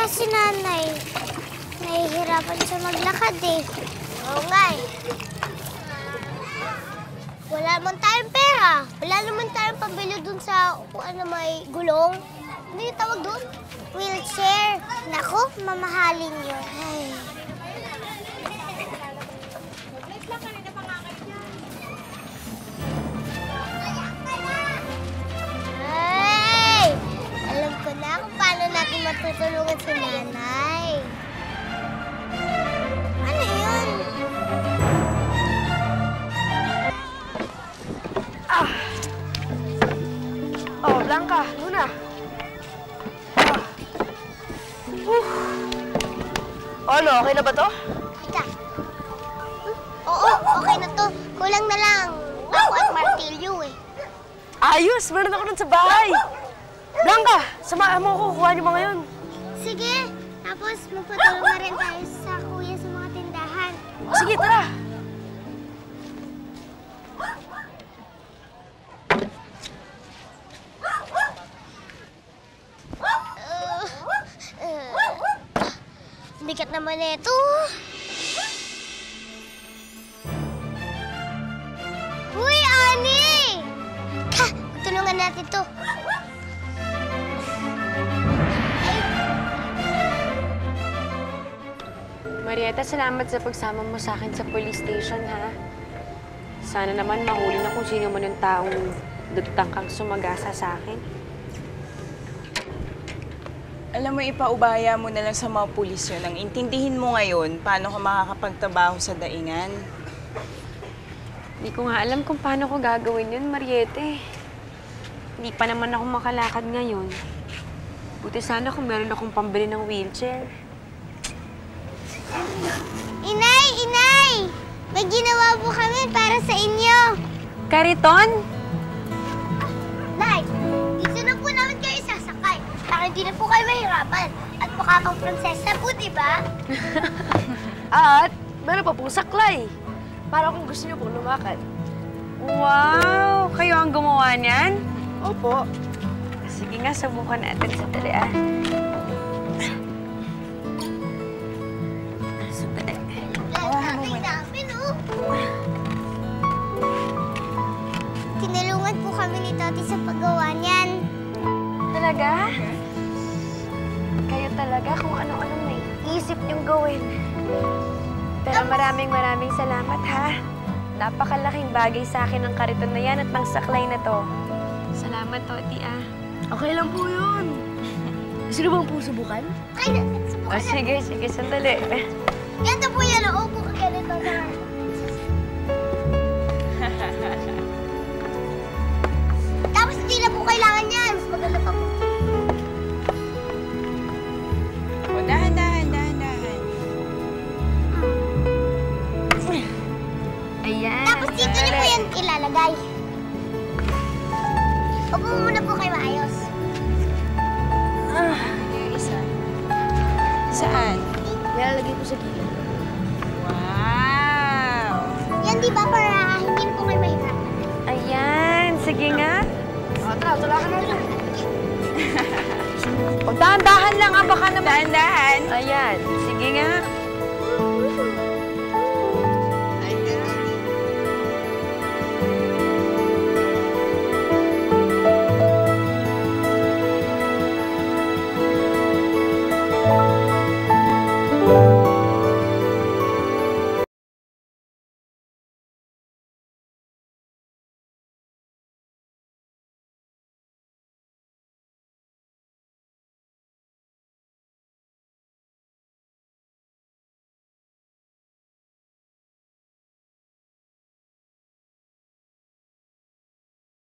si nanay. Nahihirapan siya maglakad eh. Oo nga eh. Wala naman tayong pera. Wala naman tayong pambili dun sa may gulong. Ano yung tawag dun? Wheelchair. Naku, mamahalin yun. Ay. Ay! Alam ko na kung paano natin matutulungan si nanay. Ano yun? Oh, Blanca, Luna. Ano, okay na ba to? Ika. Oo, okay na to. Kulang na lang. Ako at martilyo eh. Ayos! Meron ako nun sa bahay! Blanca, samahan mo ako. Kuha niyo mga yun. Sige. Tapos magpatulong na rin tayo sa kuya sa mga tindahan. Sige, tara! Bigat naman ito. Uy, Ani! Ha! Tulungan natin to. Marieta, salamat sa pagsama mo sa akin sa police station, ha? Sana naman mahuli na kung sino man yung taong nagtangkang sumagasa sa akin. Alam mo, ipaubaya mo na lang sa mga pulis yun. Ang intindihin mo ngayon, paano ka makakapagtrabaho sa daingan. Hindi ko nga alam kung paano ko gagawin yun, Mariete. Hindi pa naman ako makalakad ngayon. Buti sana kung meron akong pambili ng wheelchair. Inay! Inay! May ginawa po kami para sa inyo. Kariton? Nay, dito na po namin kayo sasakay. Para hindi na po kayo mahirapan. At mukha kang prinsesa po, di ba? At meron pa pong saklay. Para kung gusto niyo pong lumakad. Wow! Kayo ang gumawa niyan? Opo. Sige nga, subukan natin sa talian. Tatay namin, oh. Tinulungan po kami ni Toti sa paggawa niyan. Talaga? Kayo talaga kung ano-anong naiisip niyong gawin. Pero maraming salamat, ha? Napakalaking bagay sa akin ang kariton na yan at ng saklay na to. Salamat, Toti, ah. Okay lang po yun. Gusto niyo bang po subukan? Try natin, subukan natin. Sige, sandali. Yan na po yan, oh. Upo ka ganito na. Tapos hindi na po kailangan yan. Mas maganda pa po. O, dahan. Ayan. Tapos dito niyo po yan ilalagay. Upo muna po kayo maayos. Yung isa. Saan? Nilalagay ko sa gilid. Wow! Yan di ba para hindi po kayo mahirapan? Ayan. Sige nga. O, tara, tulakan natin. O, dahan-dahan lang, baka naman. Dahan. Ayan. Sige nga.